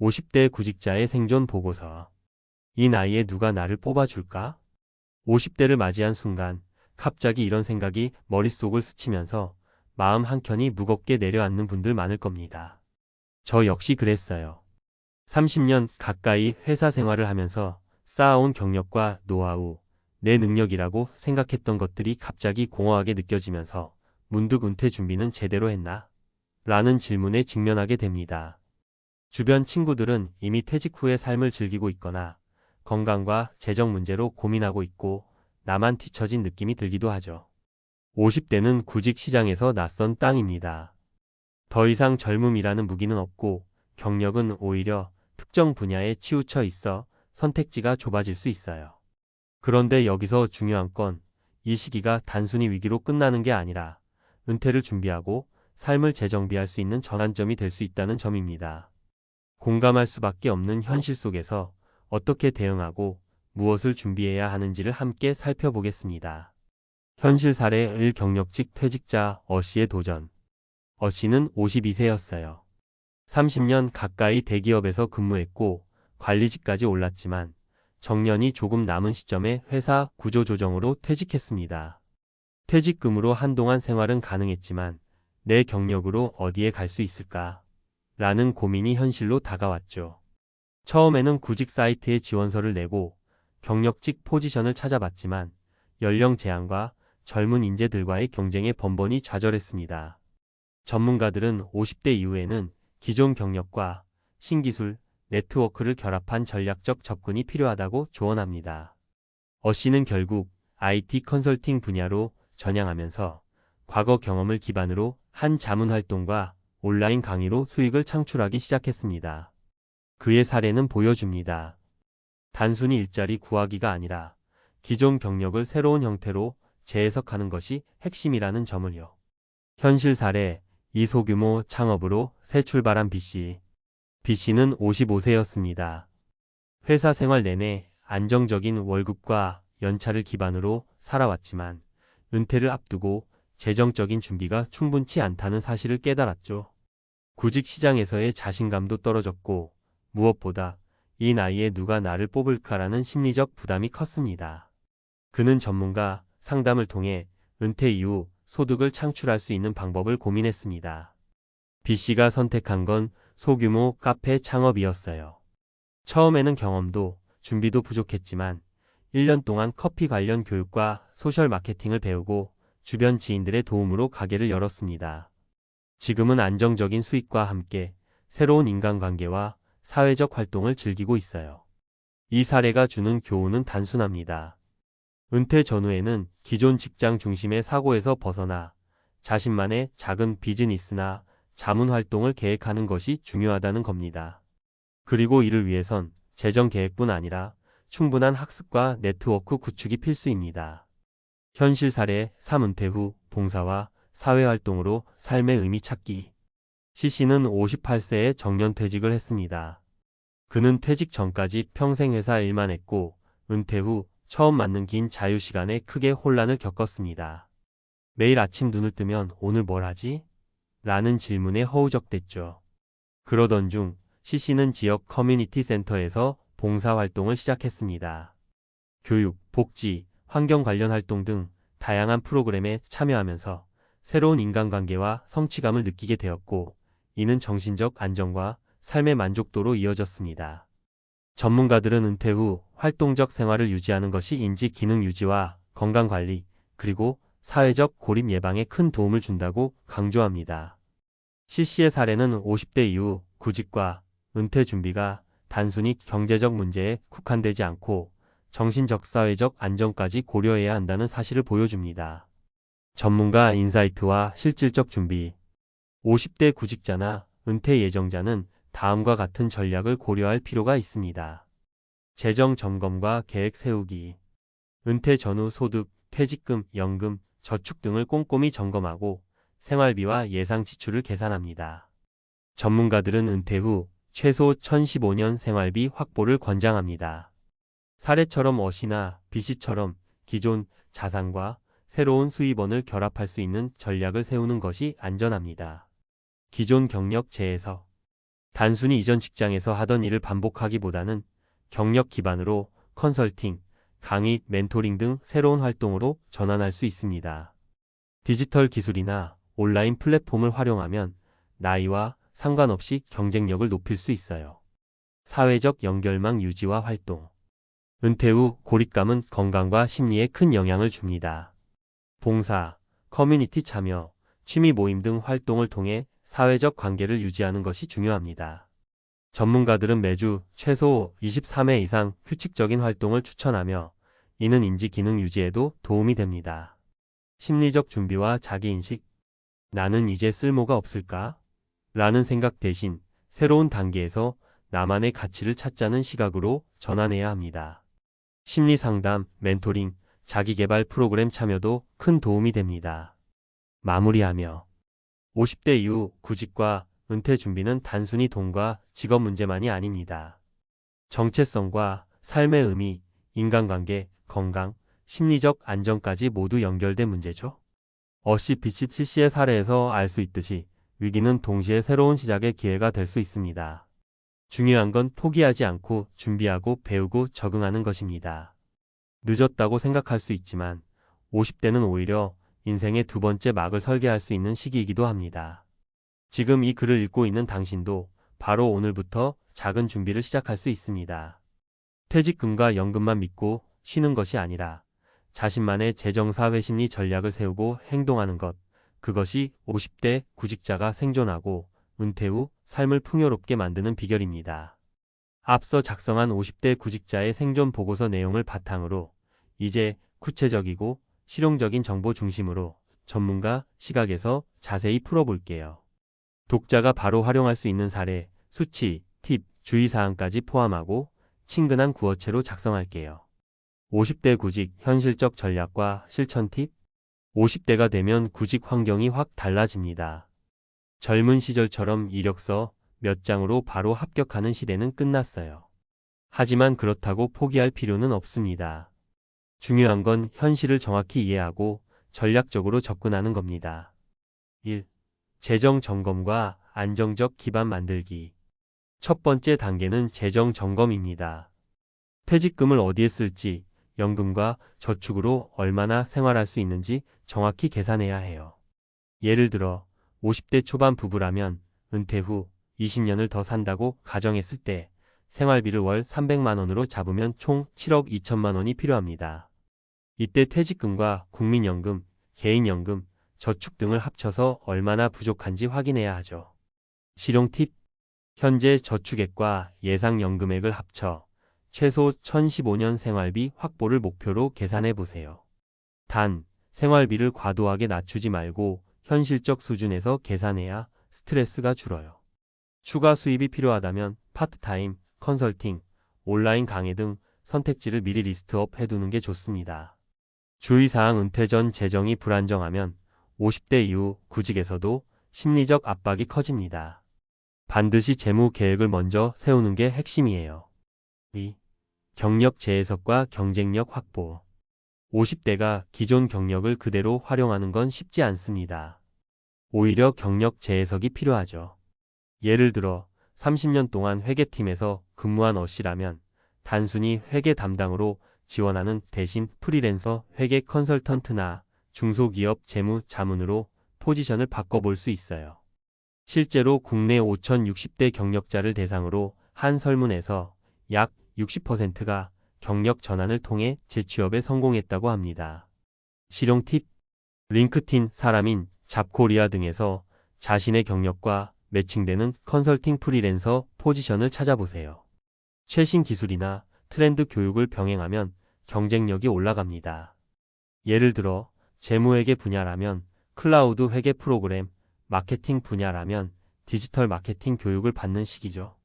50대 구직자의 생존 보고서. 이 나이에 누가 나를 뽑아줄까? 50대를 맞이한 순간 갑자기 이런 생각이 머릿속을 스치면서 마음 한켠이 무겁게 내려앉는 분들 많을 겁니다. 저 역시 그랬어요. 30년 가까이 회사 생활을 하면서 쌓아온 경력과 노하우, 내 능력이라고 생각했던 것들이 갑자기 공허하게 느껴지면서 문득 은퇴 준비는 제대로 했나? 라는 질문에 직면하게 됩니다. 주변 친구들은 이미 퇴직 후의 삶을 즐기고 있거나 건강과 재정 문제로 고민하고 있고 나만 뒤처진 느낌이 들기도 하죠. 50대는 구직 시장에서 낯선 땅입니다. 더 이상 젊음이라는 무기는 없고 경력은 오히려 특정 분야에 치우쳐 있어 선택지가 좁아질 수 있어요. 그런데 여기서 중요한 건 이 시기가 단순히 위기로 끝나는 게 아니라 은퇴를 준비하고 삶을 재정비할 수 있는 전환점이 될 수 있다는 점입니다. 공감할 수밖에 없는 현실 속에서 어떻게 대응하고 무엇을 준비해야 하는지를 함께 살펴보겠습니다. 현실 사례 1. 경력직 퇴직자 어씨의 도전. 어씨는 52세였어요. 30년 가까이 대기업에서 근무했고 관리직까지 올랐지만 정년이 조금 남은 시점에 회사 구조조정으로 퇴직했습니다. 퇴직금으로 한동안 생활은 가능했지만 내 경력으로 어디에 갈 수 있을까? 라는 고민이 현실로 다가왔죠. 처음에는 구직 사이트에 지원서를 내고 경력직 포지션을 찾아봤지만 연령 제한과 젊은 인재들과의 경쟁에 번번이 좌절했습니다. 전문가들은 50대 이후에는 기존 경력과 신기술, 네트워크를 결합한 전략적 접근이 필요하다고 조언합니다. 어씨는 결국 IT 컨설팅 분야로 전향하면서 과거 경험을 기반으로 한 자문활동과 온라인 강의로 수익을 창출하기 시작했습니다. 그의 사례는 보여줍니다. 단순히 일자리 구하기가 아니라 기존 경력을 새로운 형태로 재해석하는 것이 핵심이라는 점을요. 현실 사례, 이 소규모 창업으로 새 출발한 B씨. B씨는 55세였습니다. 회사 생활 내내 안정적인 월급과 연차를 기반으로 살아왔지만 은퇴를 앞두고 재정적인 준비가 충분치 않다는 사실을 깨달았죠. 구직 시장에서의 자신감도 떨어졌고 무엇보다 이 나이에 누가 나를 뽑을까라는 심리적 부담이 컸습니다. 그는 전문가 상담을 통해 은퇴 이후 소득을 창출할 수 있는 방법을 고민했습니다. B씨가 선택한 건 소규모 카페 창업이었어요. 처음에는 경험도 준비도 부족했지만 1년 동안 커피 관련 교육과 소셜 마케팅을 배우고 주변 지인들의 도움으로 가게를 열었습니다. 지금은 안정적인 수익과 함께 새로운 인간관계와 사회적 활동을 즐기고 있어요. 이 사례가 주는 교훈은 단순합니다. 은퇴 전후에는 기존 직장 중심의 사고에서 벗어나 자신만의 작은 비즈니스나 자문 활동을 계획하는 것이 중요하다는 겁니다. 그리고 이를 위해선 재정 계획뿐 아니라 충분한 학습과 네트워크 구축이 필수입니다. 현실 사례 3. 은퇴 후 봉사와 사회활동으로 삶의 의미 찾기. C씨는 58세에 정년퇴직을 했습니다. 그는 퇴직 전까지 평생 회사 일만 했고 은퇴 후 처음 맞는 긴 자유시간에 크게 혼란을 겪었습니다. 매일 아침 눈을 뜨면 오늘 뭘 하지? 라는 질문에 허우적댔죠. 그러던 중 C씨는 지역 커뮤니티 센터에서 봉사활동을 시작했습니다. 교육, 복지, 환경 관련 활동 등 다양한 프로그램에 참여하면서 새로운 인간관계와 성취감을 느끼게 되었고 이는 정신적 안정과 삶의 만족도로 이어졌습니다. 전문가들은 은퇴 후 활동적 생활을 유지하는 것이 인지 기능 유지와 건강관리, 그리고 사회적 고립 예방에 큰 도움을 준다고 강조합니다. C씨의 사례는 50대 이후 구직과 은퇴 준비가 단순히 경제적 문제에 국한되지 않고 정신적 사회적 안정까지 고려해야 한다는 사실을 보여줍니다. 전문가 인사이트와 실질적 준비. 50대 구직자나 은퇴 예정자는 다음과 같은 전략을 고려할 필요가 있습니다. 재정 점검과 계획 세우기. 은퇴 전후 소득, 퇴직금, 연금, 저축 등을 꼼꼼히 점검하고 생활비와 예상 지출을 계산합니다. 전문가들은 은퇴 후 최소 1015년 생활비 확보를 권장합니다. 사례처럼 어시나 B씨처럼 기존 자산과 새로운 수입원을 결합할 수 있는 전략을 세우는 것이 안전합니다. 기존 경력 재해석. 단순히 이전 직장에서 하던 일을 반복하기보다는 경력 기반으로 컨설팅, 강의, 멘토링 등 새로운 활동으로 전환할 수 있습니다. 디지털 기술이나 온라인 플랫폼을 활용하면 나이와 상관없이 경쟁력을 높일 수 있어요. 사회적 연결망 유지와 활동. 은퇴 후 고립감은 건강과 심리에 큰 영향을 줍니다. 봉사, 커뮤니티 참여, 취미 모임 등 활동을 통해 사회적 관계를 유지하는 것이 중요합니다. 전문가들은 매주 최소 23회 이상 규칙적인 활동을 추천하며 이는 인지 기능 유지에도 도움이 됩니다. 심리적 준비와 자기인식. 나는 이제 쓸모가 없을까? 라는 생각 대신 새로운 단계에서 나만의 가치를 찾자는 시각으로 전환해야 합니다. 심리 상담, 멘토링, 자기개발 프로그램 참여도 큰 도움이 됩니다. 마무리하며 50대 이후 구직과 은퇴 준비는 단순히 돈과 직업 문제만이 아닙니다. 정체성과 삶의 의미, 인간관계, 건강, 심리적 안정까지 모두 연결된 문제죠. 어시 비치 씨의 사례에서 알 수 있듯이 위기는 동시에 새로운 시작의 기회가 될 수 있습니다. 중요한 건 포기하지 않고 준비하고 배우고 적응하는 것입니다. 늦었다고 생각할 수 있지만 50대는 오히려 인생의 두 번째 막을 설계할 수 있는 시기이기도 합니다. 지금 이 글을 읽고 있는 당신도 바로 오늘부터 작은 준비를 시작할 수 있습니다. 퇴직금과 연금만 믿고 쉬는 것이 아니라 자신만의 재정사회 심리 전략을 세우고 행동하는 것, 그것이 50대 구직자가 생존하고 은퇴 후 삶을 풍요롭게 만드는 비결입니다. 앞서 작성한 50대 구직자의 생존 보고서 내용을 바탕으로 이제 구체적이고 실용적인 정보 중심으로 전문가 시각에서 자세히 풀어볼게요. 독자가 바로 활용할 수 있는 사례, 수치, 팁, 주의사항까지 포함하고 친근한 구어체로 작성할게요. 50대 구직, 현실적 전략과 실천 팁. 50대가 되면 구직 환경이 확 달라집니다. 젊은 시절처럼 이력서 몇 장으로 바로 합격하는 시대는 끝났어요. 하지만 그렇다고 포기할 필요는 없습니다. 중요한 건 현실을 정확히 이해하고 전략적으로 접근하는 겁니다. 1. 재정 점검과 안정적 기반 만들기. 첫 번째 단계는 재정 점검입니다. 퇴직금을 어디에 쓸지, 연금과 저축으로 얼마나 생활할 수 있는지 정확히 계산해야 해요. 예를 들어 50대 초반 부부라면 은퇴 후 20년을 더 산다고 가정했을 때 생활비를 월 300만 원으로 잡으면 총 7억 2천만 원이 필요합니다. 이때 퇴직금과 국민연금, 개인연금, 저축 등을 합쳐서 얼마나 부족한지 확인해야 하죠. 실용 팁. 현재 저축액과 예상연금액을 합쳐 최소 2015년 생활비 확보를 목표로 계산해 보세요. 단, 생활비를 과도하게 낮추지 말고 현실적 수준에서 계산해야 스트레스가 줄어요. 추가 수입이 필요하다면 파트타임, 컨설팅, 온라인 강의 등 선택지를 미리 리스트업 해두는 게 좋습니다. 주의사항. 은퇴 전 재정이 불안정하면 50대 이후 구직에서도 심리적 압박이 커집니다. 반드시 재무 계획을 먼저 세우는 게 핵심이에요. 2. 경력 재해석과 경쟁력 확보. 50대가 기존 경력을 그대로 활용하는 건 쉽지 않습니다. 오히려 경력 재해석이 필요하죠. 예를 들어 30년 동안 회계팀에서 근무한 어씨라면 단순히 회계 담당으로 지원하는 대신 프리랜서 회계 컨설턴트나 중소기업 재무 자문으로 포지션을 바꿔볼 수 있어요. 실제로 국내 5,060대 경력자를 대상으로 한 설문에서 약 60%가 경력 전환을 통해 재취업에 성공했다고 합니다. 실용 팁. 링크틴, 사람인, 잡코리아 등에서 자신의 경력과 매칭되는 컨설팅 프리랜서 포지션을 찾아보세요. 최신 기술이나 트렌드 교육을 병행하면 경쟁력이 올라갑니다. 예를 들어 재무회계 분야라면 클라우드 회계 프로그램, 마케팅 분야라면 디지털 마케팅 교육을 받는 시기죠.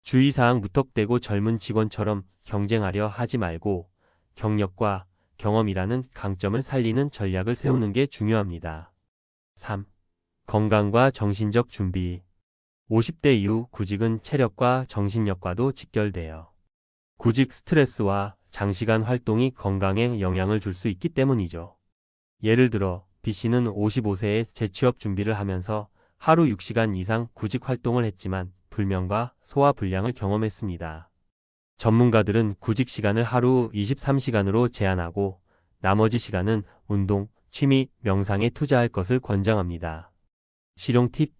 주의사항. 무턱대고 젊은 직원처럼 경쟁하려 하지 말고 경력과 경험이라는 강점을 살리는 전략을 세우는 게 중요합니다. 3. 건강과 정신적 준비. 50대 이후 구직은 체력과 정신력과도 직결돼요. 구직 스트레스와 장시간 활동이 건강에 영향을 줄 수 있기 때문이죠. 예를 들어 B씨는 55세에 재취업 준비를 하면서 하루 6시간 이상 구직 활동을 했지만 불면과 소화 불량을 경험했습니다. 전문가들은 구직 시간을 하루 23시간으로 제한하고 나머지 시간은 운동, 취미, 명상에 투자할 것을 권장합니다. 실용 팁.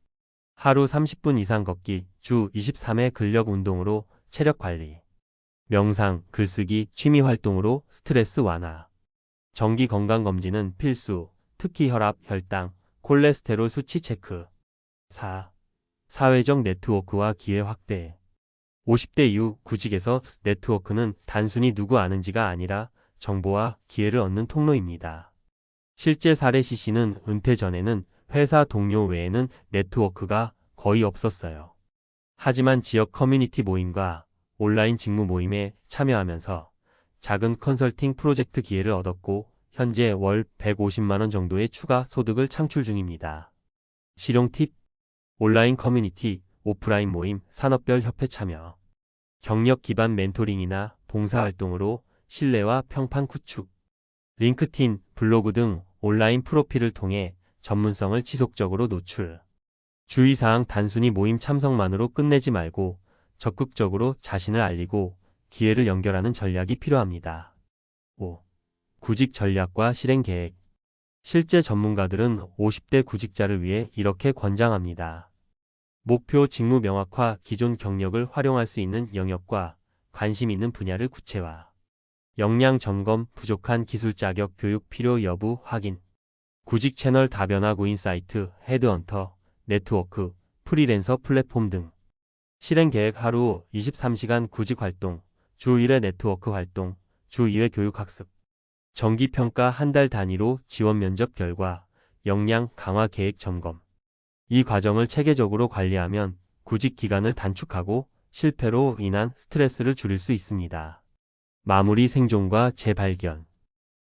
하루 30분 이상 걷기, 주 23회 근력 운동으로 체력 관리. 명상, 글쓰기, 취미 활동으로 스트레스 완화. 정기 건강검진은 필수, 특히 혈압, 혈당, 콜레스테롤 수치 체크. 4. 사회적 네트워크와 기회 확대. 50대 이후 구직에서 네트워크는 단순히 누구 아는지가 아니라 정보와 기회를 얻는 통로입니다. 실제 사례 CC는 은퇴 전에는 회사 동료 외에는 네트워크가 거의 없었어요. 하지만 지역 커뮤니티 모임과 온라인 직무 모임에 참여하면서 작은 컨설팅 프로젝트 기회를 얻었고 현재 월 150만 원 정도의 추가 소득을 창출 중입니다. 실용 팁. 온라인 커뮤니티, 오프라인 모임, 산업별 협회 참여. 경력 기반 멘토링이나 봉사활동으로 신뢰와 평판 구축. 링크드인, 블로그 등 온라인 프로필을 통해 전문성을 지속적으로 노출. 주의사항. 단순히 모임 참석만으로 끝내지 말고 적극적으로 자신을 알리고 기회를 연결하는 전략이 필요합니다. 5. 구직 전략과 실행 계획. 실제 전문가들은 50대 구직자를 위해 이렇게 권장합니다. 목표 직무 명확화, 기존 경력을 활용할 수 있는 영역과 관심 있는 분야를 구체화. 역량 점검, 부족한 기술 자격 교육 필요 여부 확인. 구직 채널 다변화 구인 사이트, 헤드헌터, 네트워크, 프리랜서 플랫폼 등. 실행 계획. 하루 23시간 구직 활동, 주 1회 네트워크 활동, 주 2회 교육 학습. 정기 평가. 한 달 단위로 지원 면접 결과, 역량 강화 계획 점검. 이 과정을 체계적으로 관리하면 구직 기간을 단축하고 실패로 인한 스트레스를 줄일 수 있습니다. 마무리. 생존과 재발견.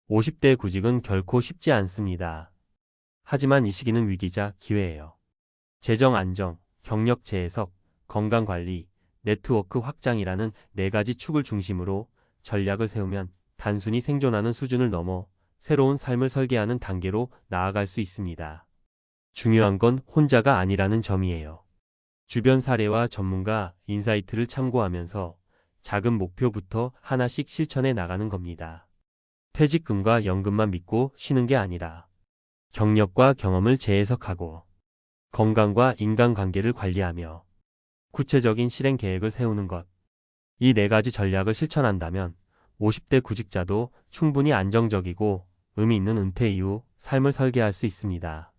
50대 구직은 결코 쉽지 않습니다. 하지만 이 시기는 위기자 기회예요. 재정 안정, 경력 재해석, 건강관리, 네트워크 확장이라는 4가지 축을 중심으로 전략을 세우면 단순히 생존하는 수준을 넘어 새로운 삶을 설계하는 단계로 나아갈 수 있습니다. 중요한 건 혼자가 아니라는 점이에요. 주변 사례와 전문가 인사이트를 참고하면서 작은 목표부터 하나씩 실천해 나가는 겁니다. 퇴직금과 연금만 믿고 쉬는 게 아니라 경력과 경험을 재해석하고 건강과 인간관계를 관리하며 구체적인 실행 계획을 세우는 것. 이 4가지 전략을 실천한다면 50대 구직자도 충분히 안정적이고 의미 있는 은퇴 이후 삶을 설계할 수 있습니다.